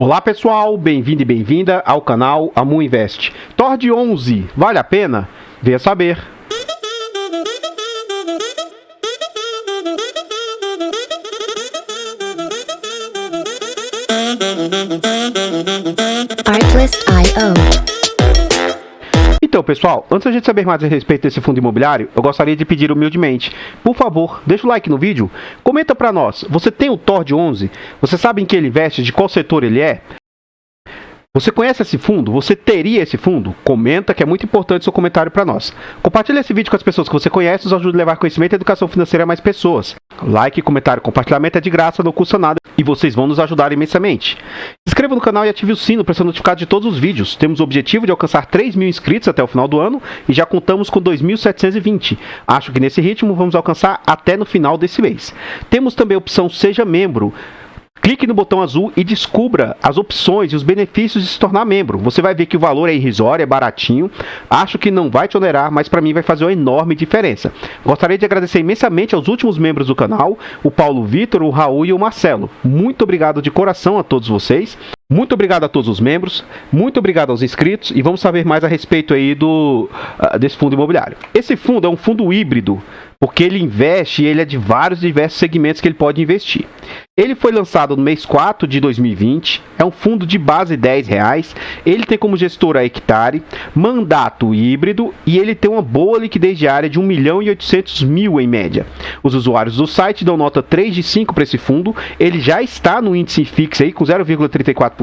Olá pessoal, bem-vindo e bem-vinda ao canal Amu Invest. TORD 11, vale a pena? Venha saber. Artlist.io. Então, pessoal, antes de a gente saber mais a respeito desse fundo imobiliário, eu gostaria de pedir humildemente, por favor, deixa o like no vídeo, comenta pra nós, você tem o TORD 11? Você sabe em que ele investe, de qual setor ele é? Você conhece esse fundo? Você teria esse fundo? Comenta, que é muito importante o seu comentário para nós. Compartilhe esse vídeo com as pessoas que você conhece, nos ajude a levar conhecimento e educação financeira a mais pessoas. Like, comentário, compartilhamento é de graça, não custa nada e vocês vão nos ajudar imensamente. Se inscreva no canal e ative o sino para ser notificado de todos os vídeos. Temos o objetivo de alcançar 3.000 inscritos até o final do ano e já contamos com 2.720. Acho que nesse ritmo vamos alcançar até no final desse mês. Temos também a opção Seja Membro. Clique no botão azul e descubra as opções e os benefícios de se tornar membro. Você vai ver que o valor é irrisório, é baratinho. Acho que não vai te onerar, mas para mim vai fazer uma enorme diferença. Gostaria de agradecer imensamente aos últimos membros do canal, o Paulo Vitor, o Raul e o Marcelo. Muito obrigado de coração a todos vocês. Muito obrigado a todos os membros, muito obrigado aos inscritos e vamos saber mais a respeito aí desse fundo imobiliário. Esse fundo é um fundo híbrido, porque ele investe e ele é de vários diversos segmentos que ele pode investir. Ele foi lançado no mês 4 de 2020, é um fundo de base R$10, ele tem como gestor a Hectare, mandato híbrido e ele tem uma boa liquidez diária de 1.800.000 em média. Os usuários do site dão nota 3 de 5 para esse fundo, ele já está no índice fixo aí com 0,34%,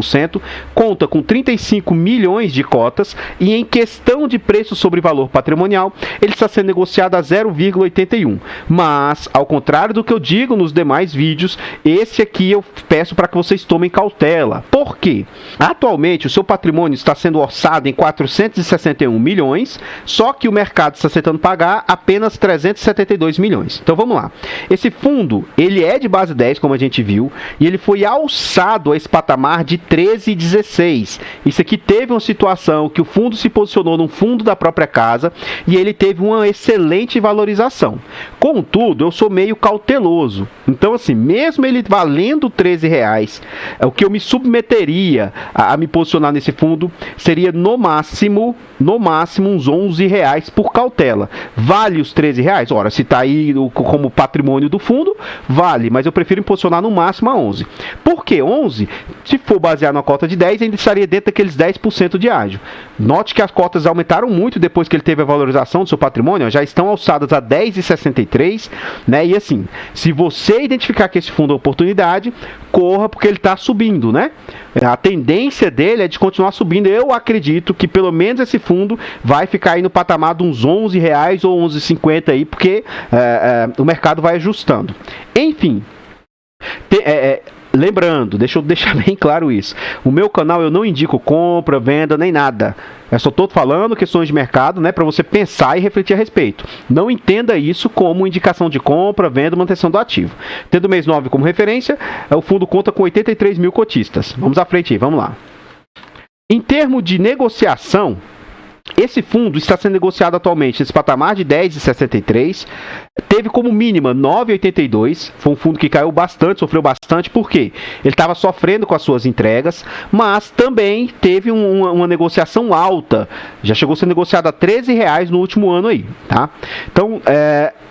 conta com 35 milhões de cotas e em questão de preço sobre valor patrimonial, ele está sendo negociado a 0,81. Mas, ao contrário do que eu digo nos demais vídeos, esse aqui eu peço para que vocês tomem cautela. Por quê? Atualmente o seu patrimônio está sendo orçado em 461 milhões, só que o mercado está aceitando pagar apenas 372 milhões. Então vamos lá. Esse fundo, ele é de base 10, como a gente viu, e ele foi alçado a esse patamar de 13,16. Isso aqui teve uma situação que o fundo se posicionou num fundo da própria casa e ele teve uma excelente valorização. Contudo, eu sou meio cauteloso. Então assim, mesmo ele valendo R$13, o que eu me submeteria a me posicionar nesse fundo seria no máximo uns R$11 por cautela. Vale os R$13? Ora, se está aí como patrimônio do fundo, vale, mas eu prefiro me posicionar no máximo a 11. Por que 11? Se for basear numa cota de 10, ainda estaria dentro daqueles 10% de ágio. Note que as cotas aumentaram muito depois que ele teve a valorização do seu patrimônio, já estão alçadas a R$10,63, né? E assim, se você identificar que esse fundo é oportunidade, corra porque ele está subindo, né? A tendência dele é de continuar subindo. Eu acredito que pelo menos esse fundo vai ficar aí no patamar de uns R$11 ou R$11,50 aí, porque o mercado vai ajustando. Enfim, lembrando, deixa eu deixar bem claro isso. O meu canal eu não indico compra, venda, nem nada. Eu só estou falando questões de mercado, né, para você pensar e refletir a respeito. Não entenda isso como indicação de compra, venda, manutenção do ativo. Tendo o mês 9 como referência, o fundo conta com 83 mil cotistas. Vamos à frente aí, vamos lá. Em termos de negociação, esse fundo está sendo negociado atualmente nesse patamar de 10,63, teve como mínima 9,82, foi um fundo que caiu bastante, sofreu bastante, porque ele estava sofrendo com as suas entregas, mas também teve uma negociação alta, já chegou a ser negociado a R$13 no último ano aí, tá? Então,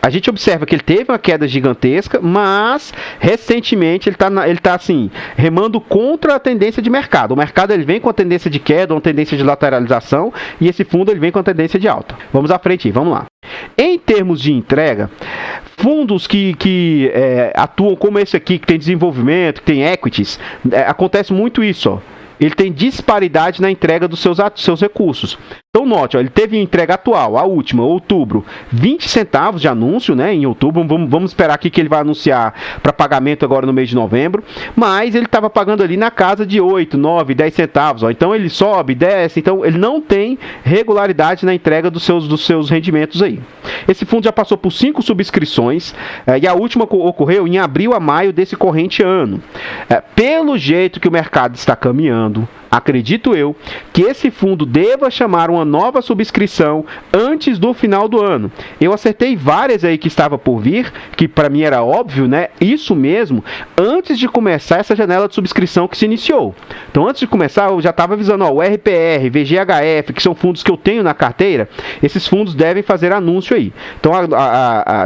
a gente observa que ele teve uma queda gigantesca, mas recentemente ele tá assim, remando contra a tendência de mercado. O mercado ele vem com a tendência de queda, uma tendência de lateralização, e esse fundo ele vem com a tendência de alta. Vamos à frente, vamos lá. Em termos de entrega, fundos que atuam como esse aqui, que tem desenvolvimento, que tem equities, acontece muito isso, ó. Ele tem disparidade na entrega dos seus recursos. Então note, ó, ele teve entrega atual, a última, outubro, 20 centavos de anúncio, né, em outubro. Vamos esperar aqui que ele vai anunciar para pagamento agora no mês de novembro, mas ele estava pagando ali na casa de 8, 9, 10 centavos, ó. Então ele sobe, desce, então ele não tem regularidade na entrega dos seus rendimentos aí. Esse fundo já passou por 5 subscrições e a última ocorreu em abril a maio desse corrente ano. Pelo jeito que o mercado está caminhando, acredito eu, que esse fundo deva chamar uma nova subscrição antes do final do ano. Eu acertei várias aí que estava por vir, que para mim era óbvio, né? Isso mesmo, antes de começar essa janela de subscrição que se iniciou. Então, antes de começar, eu já estava avisando, ó, o RPR, VGHF, que são fundos que eu tenho na carteira, esses fundos devem fazer anúncio aí. Então,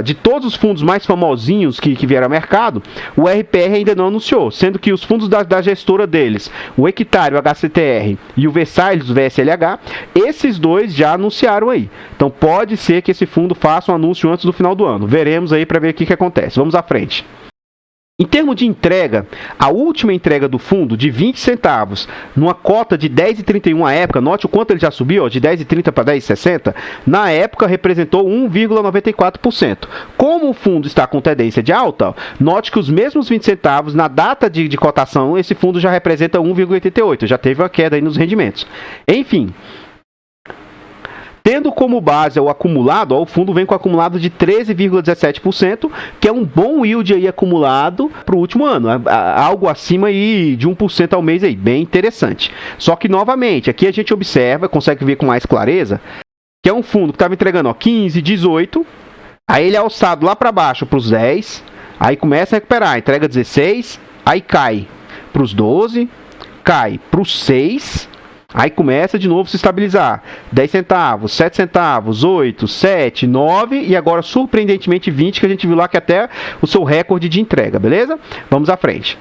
de todos os fundos mais famosinhos que vieram ao mercado, o RPR ainda não anunciou, sendo que os fundos da gestora deles, o Equitário, o HCTR e o Versalhes, o VSLH, esses dois já anunciaram aí. Então, pode ser que esse fundo faça um anúncio antes do final do ano. Veremos aí para ver o que acontece. Vamos à frente. Em termos de entrega, a última entrega do fundo de 20 centavos, numa cota de 10,31 à época, note o quanto ele já subiu, ó, de 10,30 para 10,60, na época representou 1,94%. Como o fundo está com tendência de alta, note que os mesmos 20 centavos, na data de cotação, esse fundo já representa 1,88%, já teve uma queda aí nos rendimentos. Enfim, tendo como base o acumulado, ó, o fundo vem com acumulado de 13,17%, que é um bom yield aí acumulado para o último ano, algo acima aí de 1% ao mês aí, bem interessante. Só que novamente, aqui a gente observa, consegue ver com mais clareza, que é um fundo que estava entregando, ó, 15, 18, aí ele é alçado lá para baixo para os 10, aí começa a recuperar, entrega 16, aí cai para os 12, cai para os 6, aí começa de novo a se estabilizar. 10 centavos, 7 centavos, 8, 7, 9 e agora surpreendentemente 20, que a gente viu lá que até o seu recorde de entrega, beleza? Vamos à frente.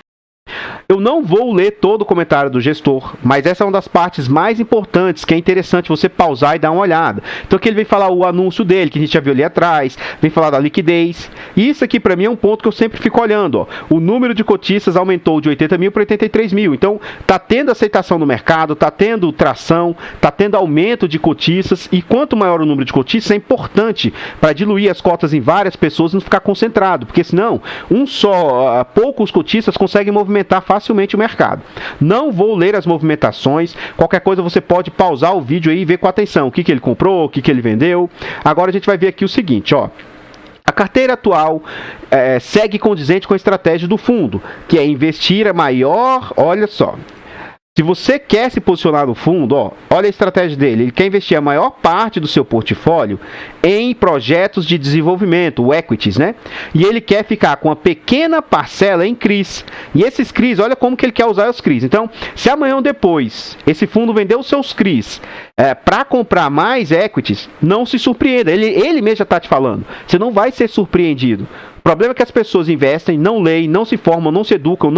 Eu não vou ler todo o comentário do gestor, mas essa é uma das partes mais importantes, que é interessante você pausar e dar uma olhada. Então aqui ele vem falar o anúncio dele, que a gente já viu ali atrás, vem falar da liquidez. E isso aqui para mim é um ponto que eu sempre fico olhando, ó. O número de cotistas aumentou de 80 mil para 83 mil. Então tá tendo aceitação no mercado, tá tendo tração, tá tendo aumento de cotistas. E quanto maior o número de cotistas, é importante para diluir as cotas em várias pessoas e não ficar concentrado. Porque senão, poucos cotistas conseguem movimentar facilmente o mercado. Não vou ler as movimentações, qualquer coisa você pode pausar o vídeo aí e ver com atenção o que ele comprou, o que ele vendeu. Agora a gente vai ver aqui o seguinte, ó. A carteira atual segue condizente com a estratégia do fundo, que é investir a maior, olha só. Se você quer se posicionar no fundo, ó, olha a estratégia dele. Ele quer investir a maior parte do seu portfólio em projetos de desenvolvimento, o equities, né? E ele quer ficar com uma pequena parcela em CRIs. E esses CRIs, olha como que ele quer usar os CRIs. Então, se amanhã ou depois esse fundo vender os seus CRIs para comprar mais equities, não se surpreenda. Ele mesmo já está te falando. Você não vai ser surpreendido. O problema é que as pessoas investem, não leem, não se formam, não se educam,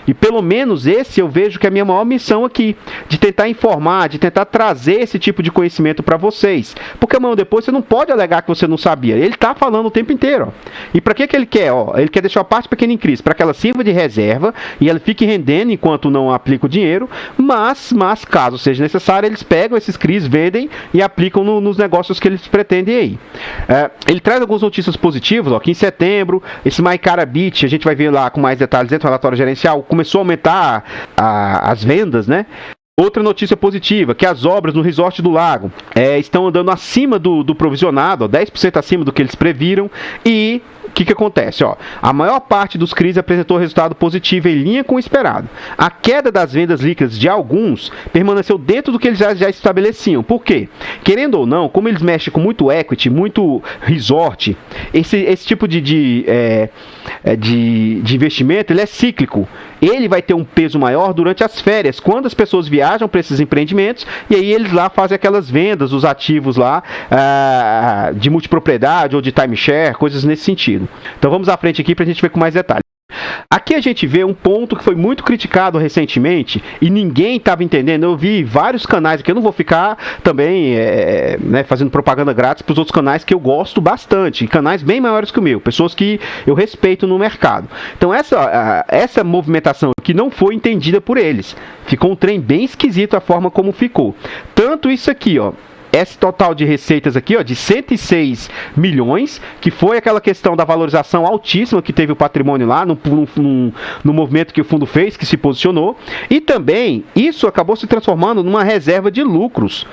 e pelo menos esse eu vejo que é a minha maior missão aqui, de tentar informar, de tentar trazer esse tipo de conhecimento para vocês. Porque amanhã ou depois você não pode alegar que você não sabia. Ele está falando o tempo inteiro. Ó. E para que ele quer? Ó? Ele quer deixar a parte pequena em crise, para que ela sirva de reserva e ela fique rendendo enquanto não aplica o dinheiro, mas caso seja necessário, eles pegam esses CRIs, vendem e aplicam nos negócios que eles pretendem aí. Ele traz algumas notícias positivas, ó, que em setembro, esse MyCara Beat, a gente vai ver lá com mais detalhes dentro do relatório gerencial, começou a aumentar as vendas, né? Outra notícia positiva, que as obras no Resort do Lago estão andando acima do provisionado, ó, 10% acima do que eles previram, e o que acontece? Ó, a maior parte dos CRIs apresentou resultado positivo em linha com o esperado. A queda das vendas líquidas de alguns permaneceu dentro do que eles já estabeleciam. Por quê? Querendo ou não, como eles mexem com muito equity, muito resort, esse tipo de investimento ele é cíclico. Ele vai ter um peso maior durante as férias, quando as pessoas viajam para esses empreendimentos, e aí eles lá fazem aquelas vendas dos ativos lá de multipropriedade ou de timeshare, coisas nesse sentido. Então vamos à frente aqui para a gente ver com mais detalhes. Aqui a gente vê um ponto que foi muito criticado recentemente e ninguém estava entendendo. Eu vi vários canais aqui, eu não vou ficar também fazendo propaganda grátis para os outros canais que eu gosto bastante, canais bem maiores que o meu, pessoas que eu respeito no mercado. Então essa movimentação aqui não foi entendida por eles. Ficou um trem bem esquisito a forma como ficou. Tanto isso aqui, ó. Esse total de receitas aqui, ó, de 106 milhões, que foi aquela questão da valorização altíssima que teve o patrimônio lá, no movimento que o fundo fez, que se posicionou. E também, isso acabou se transformando numa reserva de lucros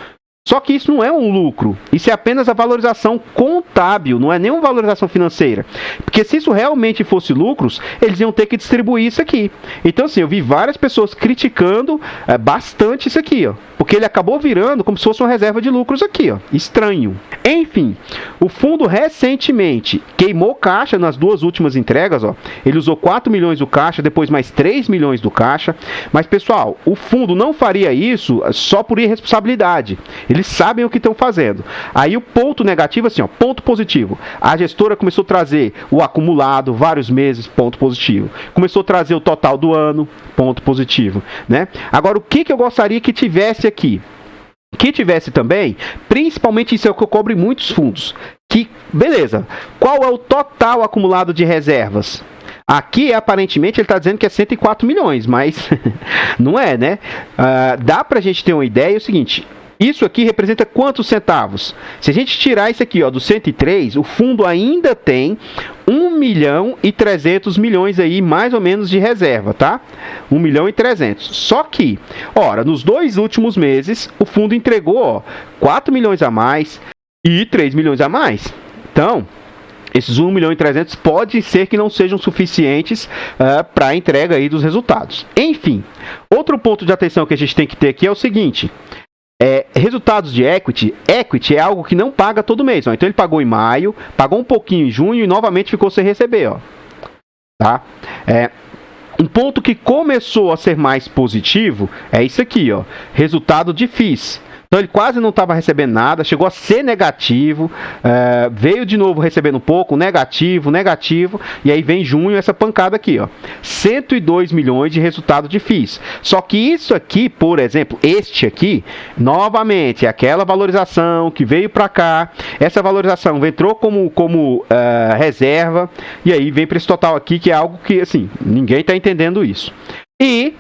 Só que isso não é um lucro, isso é apenas a valorização contábil, não é nenhuma valorização financeira. Porque se isso realmente fosse lucros, eles iam ter que distribuir isso aqui. Então assim, eu vi várias pessoas criticando bastante isso aqui, ó. Porque ele acabou virando como se fosse uma reserva de lucros aqui, ó. Estranho. Enfim, o fundo recentemente queimou caixa nas duas últimas entregas, ó. Ele usou 4 milhões do caixa, depois mais 3 milhões do caixa. Mas pessoal, o fundo não faria isso só por irresponsabilidade. Eles sabem o que estão fazendo. Aí o ponto negativo, assim, ó, ponto positivo. A gestora começou a trazer o acumulado, vários meses, ponto positivo. Começou a trazer o total do ano, ponto positivo, né? Agora, o que eu gostaria que tivesse aqui? Que tivesse também, principalmente isso é o que eu cobro em muitos fundos. Que, beleza, qual é o total acumulado de reservas? Aqui, aparentemente, ele está dizendo que é 104 milhões, mas não é, né? Dá pra gente ter uma ideia, é o seguinte... Isso aqui representa quantos centavos? Se a gente tirar isso aqui, ó, do 103, o fundo ainda tem 1 milhão e 300 milhões aí, mais ou menos, de reserva, tá? 1 milhão e 300. Só que, ora, nos 2 últimos meses, o fundo entregou, ó, 4 milhões a mais e 3 milhões a mais. Então, esses 1 milhão e 300 pode ser que não sejam suficientes para a entrega aí dos resultados. Enfim, outro ponto de atenção que a gente tem que ter aqui é o seguinte... resultados de equity é algo que não paga todo mês, ó. Então ele pagou em maio, pagou um pouquinho em junho e novamente ficou sem receber, ó. Tá? Um ponto que começou a ser mais positivo é isso aqui, ó, resultado de FIIs. Então ele quase não estava recebendo nada, chegou a ser negativo, veio de novo recebendo um pouco, negativo, e aí vem junho essa pancada aqui, ó, 102 milhões de resultado de FIIs. Só que isso aqui, por exemplo, este aqui, novamente, é aquela valorização que veio para cá, essa valorização entrou como reserva, e aí vem para esse total aqui, que é algo que, assim, ninguém está entendendo isso. E...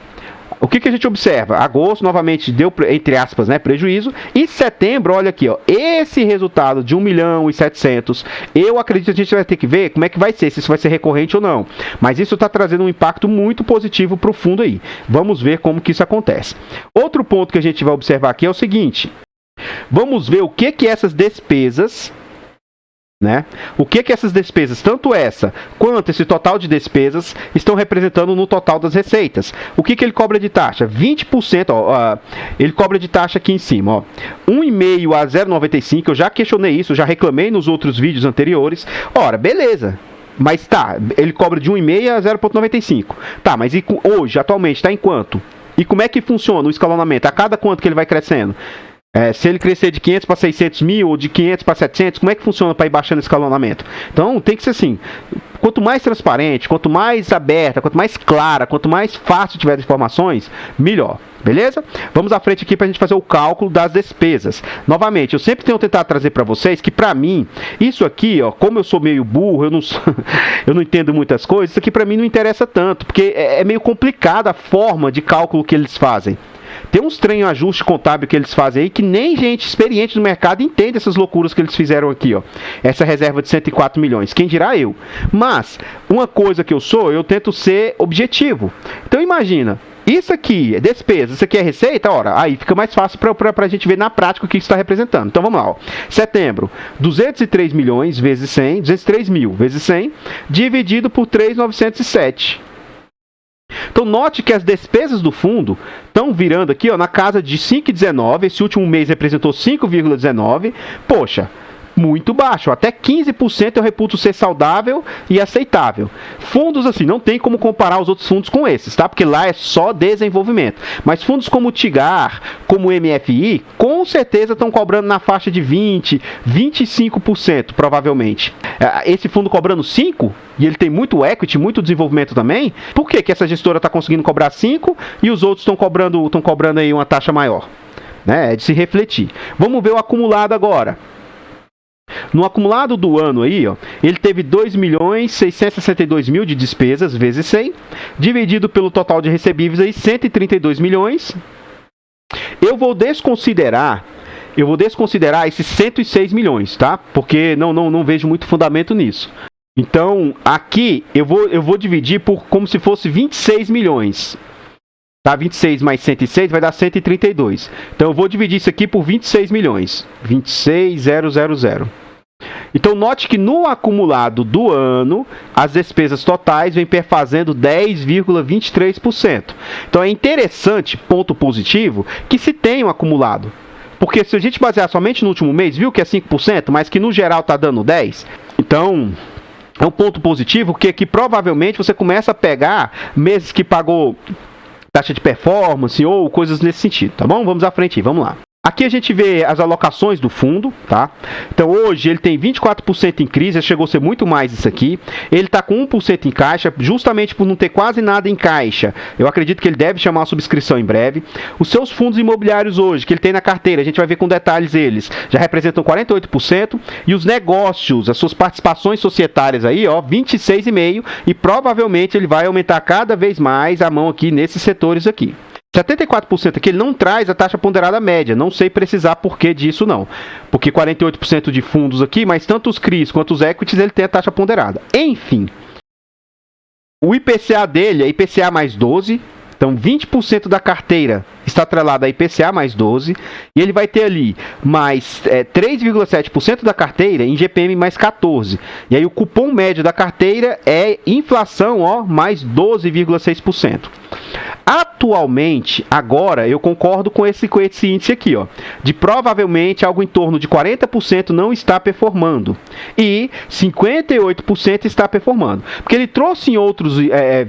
o que a gente observa? Agosto, novamente, deu, entre aspas, né, prejuízo. E setembro, olha aqui, ó, esse resultado de 1 milhão e 700, eu acredito que a gente vai ter que ver como é que vai ser, se isso vai ser recorrente ou não. Mas isso está trazendo um impacto muito positivo para o fundo aí. Vamos ver como que isso acontece. Outro ponto que a gente vai observar aqui é o seguinte. Vamos ver o que essas despesas... né? O que essas despesas, tanto essa quanto esse total de despesas, estão representando no total das receitas. O que ele cobra de taxa? 20%, ó, ele cobra de taxa aqui em cima, ó, 1,5 a 0,95, eu já questionei isso, já reclamei nos outros vídeos anteriores. Ora, beleza. Mas tá, ele cobra de 1,5 a 0,95. Tá, mas hoje, atualmente, está em quanto? E como é que funciona o escalonamento? A cada quanto que ele vai crescendo? Se ele crescer de 500 para 600 mil ou de 500 para 700, como é que funciona para ir baixando o escalonamento? Então tem que ser assim, quanto mais transparente, quanto mais aberta, quanto mais clara, quanto mais fácil tiver as informações, melhor. Beleza? Vamos à frente aqui para a gente fazer o cálculo das despesas. Novamente, eu sempre tenho tentado trazer para vocês que, para mim, isso aqui, ó, como eu sou meio burro, eu não entendo muitas coisas, isso aqui para mim não interessa tanto, porque é meio complicada a forma de cálculo que eles fazem. Tem uns estranhos ajustes contábeis que eles fazem aí que nem gente experiente no mercado entende essas loucuras que eles fizeram aqui, ó. Essa reserva de 104 milhões. Quem dirá eu? Mas, uma coisa que eu tento ser objetivo. Então imagina, isso aqui é despesa, isso aqui é receita, ora, aí fica mais fácil para a gente ver na prática o que isso está representando. Então vamos lá, ó. Setembro, 203 milhões vezes 100, 203 mil vezes 100, dividido por 3,907. Então note que as despesas do fundo estão virando aqui, ó, na casa de 5,19. Esse último mês representou 5,19. Poxa, muito baixo, até 15% eu reputo ser saudável e aceitável. Fundos assim, não tem como comparar os outros fundos com esses, tá? Porque lá é só desenvolvimento. Mas fundos como o Tigar, como o MFI, com certeza estão cobrando na faixa de 20%, 25%, provavelmente. Esse fundo cobrando 5%, e ele tem muito equity, muito desenvolvimento também, por que essa gestora está conseguindo cobrar 5% e os outros estão cobrando aí uma taxa maior? Né? É de se refletir. Vamos ver o acumulado agora. No acumulado do ano aí, ó, ele teve 2.662.000 de despesas vezes 100, dividido pelo total de recebíveis aí, 132 milhões. Eu vou desconsiderar esses 106 milhões, tá? Porque não vejo muito fundamento nisso. Então, aqui eu vou dividir por como se fosse 26 milhões. Tá? 26 mais 106 vai dar 132. Então eu vou dividir isso aqui por 26 milhões. 26.000. Então note que no acumulado do ano, as despesas totais vêm perfazendo 10,23%. Então é interessante, ponto positivo, que se tem um acumulado. Porque se a gente basear somente no último mês, viu que é 5%, mas que no geral está dando 10%. Então é um ponto positivo, porque aqui provavelmente você começa a pegar meses que pagou taxa de performance ou coisas nesse sentido, tá bom? Vamos à frente, vamos lá. Aqui a gente vê as alocações do fundo, tá? Então hoje ele tem 24% em crise, chegou a ser muito mais isso aqui. Ele está com 1% em caixa, justamente por não ter quase nada em caixa. Eu acredito que ele deve chamar a subscrição em breve. Os seus fundos imobiliários hoje, que ele tem na carteira, a gente vai ver com detalhes eles, já representam 48%. E os negócios, as suas participações societárias aí, ó, 26,5%. E provavelmente ele vai aumentar cada vez mais a mão aqui nesses setores aqui. 74% aqui ele não traz a taxa ponderada média, não sei precisar por que disso não, porque 48% de fundos aqui, mas tanto os CRIs quanto os equities ele tem a taxa ponderada. Enfim, o IPCA dele é IPCA mais 12, então 20% da carteira está atrelada a IPCA mais 12, e ele vai ter ali mais 3,7% da carteira em GPM mais 14. E aí o cupom médio da carteira é inflação, ó, mais 12,6%. Atualmente, agora, eu concordo com esse índice aqui, ó, de provavelmente algo em torno de 40% não está performando e 58% está performando. Porque ele trouxe em outros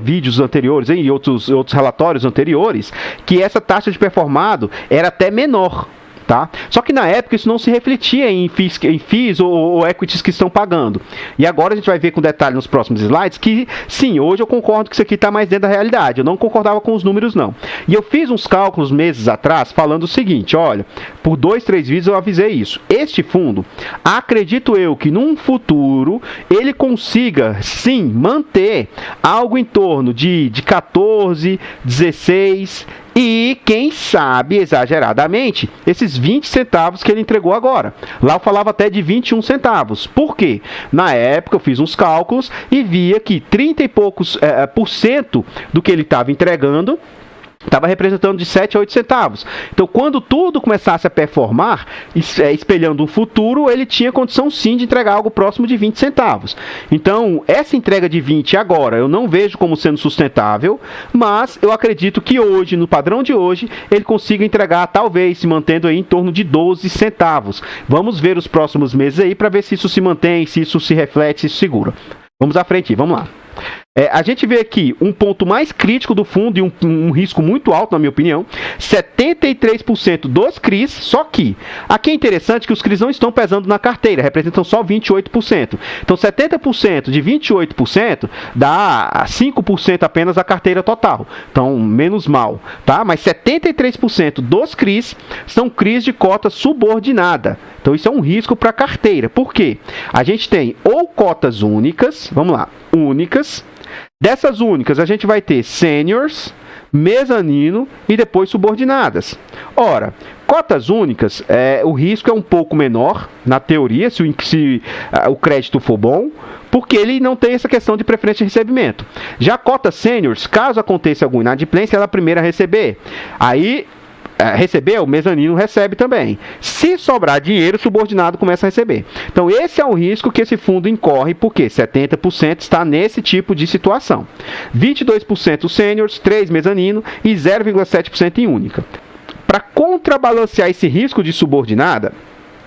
vídeos anteriores, em outros relatórios anteriores, que essa taxa de performado era até menor. Tá? Só que na época isso não se refletia em FIIs ou equities que estão pagando. E agora a gente vai ver com detalhe nos próximos slides que, sim, hoje eu concordo que isso aqui está mais dentro da realidade. Eu não concordava com os números, não. E eu fiz uns cálculos meses atrás falando o seguinte, olha, por 2, 3 vídeos eu avisei isso. Este fundo, acredito eu que num futuro ele consiga, sim, manter algo em torno de 14, 16... E, quem sabe, exageradamente, esses 20 centavos que ele entregou agora. Lá eu falava até de 21 centavos. Por quê? Na época eu fiz uns cálculos e via que 30 e poucos % do que ele estava entregando estava representando de 7 a 8 centavos. Então, quando tudo começasse a performar, espelhando um futuro, ele tinha condição sim de entregar algo próximo de 20 centavos. Então, essa entrega de 20 agora, eu não vejo como sendo sustentável, mas eu acredito que hoje, no padrão de hoje, ele consiga entregar, talvez, se mantendo aí em torno de 12 centavos. Vamos ver os próximos meses aí para ver se isso se mantém, se isso se reflete, se isso segura. Vamos à frente, vamos lá. A gente vê aqui um ponto mais crítico do fundo e um risco muito alto, na minha opinião, 73% dos CRIs, só que aqui é interessante que os CRIs não estão pesando na carteira, representam só 28%. Então 70% de 28% dá 5% apenas da carteira total, então menos mal, tá? Mas 73% dos CRIs são CRIs de cota subordinada. Então isso é um risco para a carteira. Por quê? A gente tem ou cotas únicas, vamos lá, únicas. Dessas únicas, a gente vai ter seniors, mezanino e depois subordinadas. Ora, cotas únicas, o risco é um pouco menor, na teoria, se o crédito for bom, porque ele não tem essa questão de preferência de recebimento. Já cotas seniors, caso aconteça alguma inadimplência, ela é a primeira a receber. Aí, recebeu, o mezanino recebe também. Se sobrar dinheiro, o subordinado começa a receber. Então esse é o risco que esse fundo incorre, porque 70% está nesse tipo de situação. 22% sêniors, 3% mezanino e 0,7% em única. Para contrabalancear esse risco de subordinada,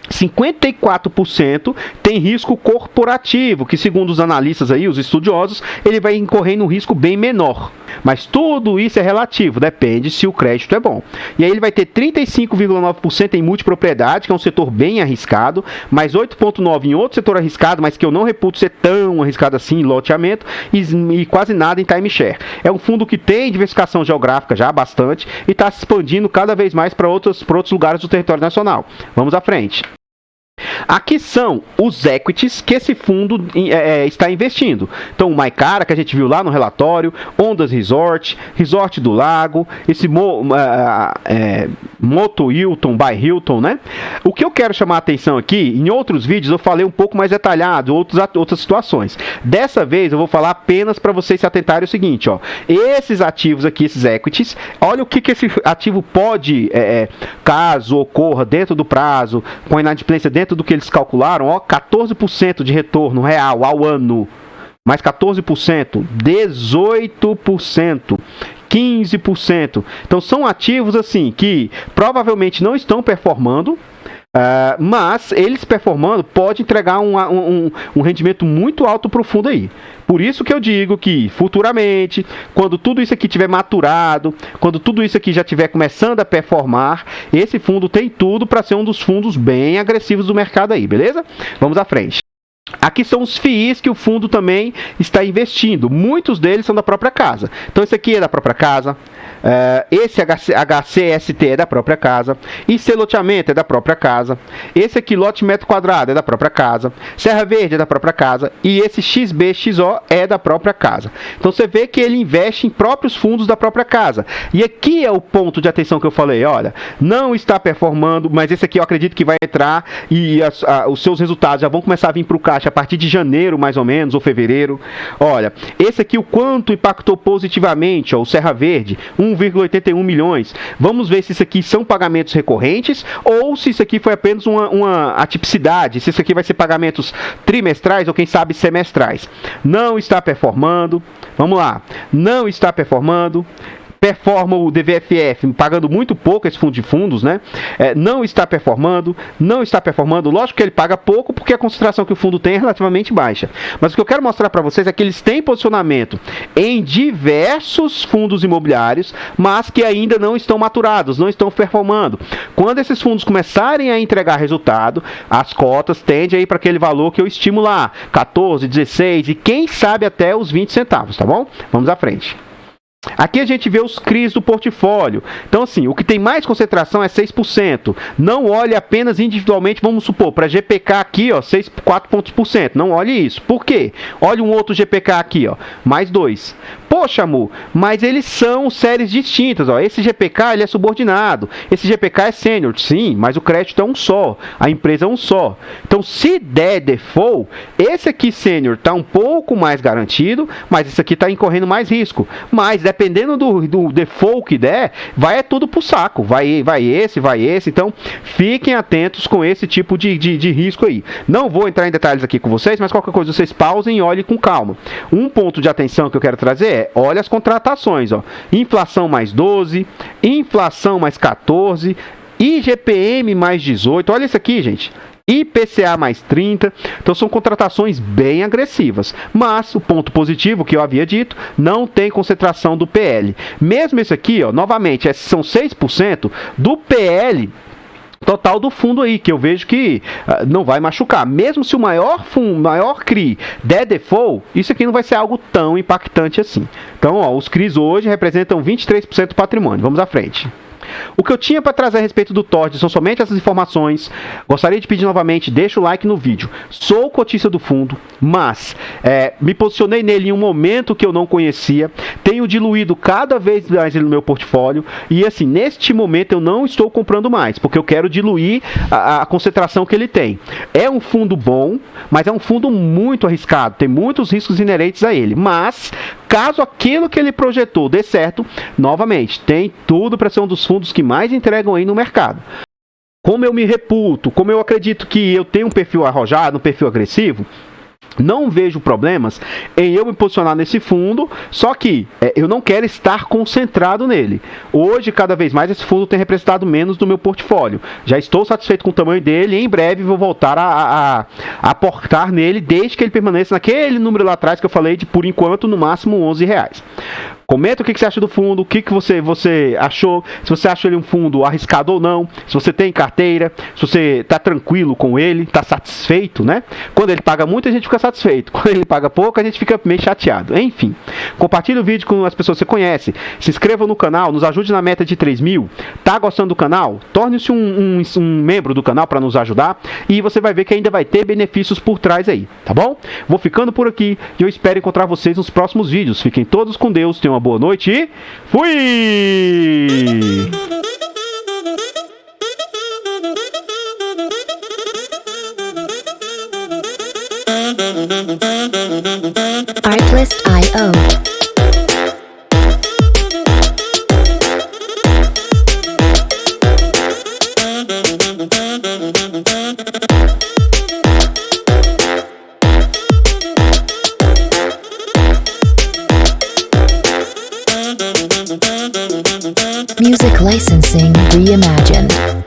54% tem risco corporativo, que segundo os analistas aí, os estudiosos, ele vai incorrer num risco bem menor. Mas tudo isso é relativo, depende se o crédito é bom. E aí ele vai ter 35,9% em multipropriedade, que é um setor bem arriscado, mais 8,9% em outro setor arriscado, mas que eu não reputo ser tão arriscado assim em loteamento, e quase nada em timeshare. É um fundo que tem diversificação geográfica já bastante e está se expandindo cada vez mais para outros lugares do território nacional. Vamos à frente. Aqui são os equities que esse fundo está investindo. Então, o MyCara, que a gente viu lá no relatório, Ondas Resort, Resort do Lago, esse Moto Hilton, by Hilton, né? O que eu quero chamar a atenção aqui, em outros vídeos eu falei um pouco mais detalhado, outras situações. Dessa vez eu vou falar apenas para vocês se atentarem ao seguinte, ó. Esses ativos aqui, esses equities, olha o que esse ativo pode, caso ocorra dentro do prazo, com a inadimplência dentro do que eles calcularam, ó, 14% de retorno real ao ano, mais 14%, 18%, 15%. Então são ativos assim que provavelmente não estão performando, mas eles performando pode entregar um rendimento muito alto para o fundo aí. Por isso que eu digo que futuramente, quando tudo isso aqui tiver maturado, quando tudo isso aqui já estiver começando a performar, esse fundo tem tudo para ser um dos fundos bem agressivos do mercado aí, beleza? Vamos à frente. Aqui são os FIIs que o fundo também está investindo. Muitos deles são da própria casa. Então esse aqui é da própria casa. Esse HCST é da própria casa. IC Loteamento é da própria casa. Esse aqui, lote metro quadrado, é da própria casa. Serra Verde é da própria casa. E esse XBXO é da própria casa. Então você vê que ele investe em próprios fundos da própria casa. E aqui é o ponto de atenção que eu falei. Olha, não está performando, mas esse aqui eu acredito que vai entrar e os seus resultados já vão começar a vir para o caixa a partir de janeiro, mais ou menos, ou fevereiro. Olha, esse aqui o quanto impactou positivamente, ó, o Serra Verde, 1,81 milhões. Vamos ver se isso aqui são pagamentos recorrentes ou se isso aqui foi apenas uma atipicidade, se isso aqui vai ser pagamentos trimestrais ou quem sabe semestrais. Não está performando. Vamos lá. Não está performando. Performa o DVFF pagando muito pouco esse fundo de fundos, né? Não está performando. Lógico que ele paga pouco porque a concentração que o fundo tem é relativamente baixa. Mas o que eu quero mostrar para vocês é que eles têm posicionamento em diversos fundos imobiliários, mas que ainda não estão maturados, não estão performando. Quando esses fundos começarem a entregar resultado, as cotas tendem a ir para aquele valor que eu estimo lá, 14, 16 e quem sabe até os 20 centavos, tá bom? Vamos à frente. Aqui a gente vê os CRIs do portfólio. Então, assim, o que tem mais concentração é 6%. Não olhe apenas individualmente, vamos supor, para GPK aqui, ó, 4 pontos por cento. Não olhe isso. Por quê? Olha um outro GPK aqui, ó, mais 2. Poxa, amor, mas eles são séries distintas, ó. Esse GPK, ele é subordinado. Esse GPK é sênior, sim, mas o crédito é um só. A empresa é um só. Então, se der default, esse aqui sênior está um pouco mais garantido, mas esse aqui está incorrendo mais risco. Mas, dependendo do default que der, vai tudo pro saco. Vai esse. Então, fiquem atentos com esse tipo de risco aí. Não vou entrar em detalhes aqui com vocês, mas qualquer coisa vocês pausem e olhem com calma. Um ponto de atenção que eu quero trazer olha as contratações, ó. Inflação mais 12, inflação mais 14, IGPM mais 18. Olha isso aqui, gente. IPCA mais 30, então são contratações bem agressivas, mas o ponto positivo que eu havia dito, não tem concentração do PL. Mesmo esse aqui, ó, novamente, são 6% do PL total do fundo aí, que eu vejo que não vai machucar. Mesmo se o maior CRI der default, isso aqui não vai ser algo tão impactante assim. Então, ó, os CRIs hoje representam 23% do patrimônio. Vamos à frente. O que eu tinha para trazer a respeito do TORD são somente essas informações. Gostaria de pedir novamente, deixa o like no vídeo. Sou cotista do fundo, mas me posicionei nele em um momento que eu não conhecia. Tenho diluído cada vez mais ele no meu portfólio. E assim, neste momento eu não estou comprando mais, porque eu quero diluir a concentração que ele tem. É um fundo bom, mas é um fundo muito arriscado. Tem muitos riscos inerentes a ele. Mas, caso aquilo que ele projetou dê certo, novamente, tem tudo para ser um dos fundos que mais entregam aí no mercado. Como eu me reputo, como eu acredito que eu tenho um perfil arrojado, um perfil agressivo, não vejo problemas em eu me posicionar nesse fundo, só que eu não quero estar concentrado nele. Hoje, cada vez mais, esse fundo tem representado menos do meu portfólio. Já estou satisfeito com o tamanho dele e em breve vou voltar a aportar nele, desde que ele permaneça naquele número lá atrás que eu falei de, por enquanto, no máximo R$11. Comenta o que você acha do fundo, o que você achou, se você acha ele um fundo arriscado ou não, se você tem carteira, se você está tranquilo com ele, está satisfeito, né? Quando ele paga muito, a gente fica satisfeito. Quando ele paga pouco, a gente fica meio chateado. Enfim, compartilhe o vídeo com as pessoas que você conhece. Se inscreva no canal, nos ajude na meta de 3.000. Tá gostando do canal? Torne-se um membro do canal para nos ajudar. E você vai ver que ainda vai ter benefícios por trás aí, tá bom? Vou ficando por aqui e eu espero encontrar vocês nos próximos vídeos. Fiquem todos com Deus, tenham uma boa noite e fui! Artlist.io. Music licensing reimagined.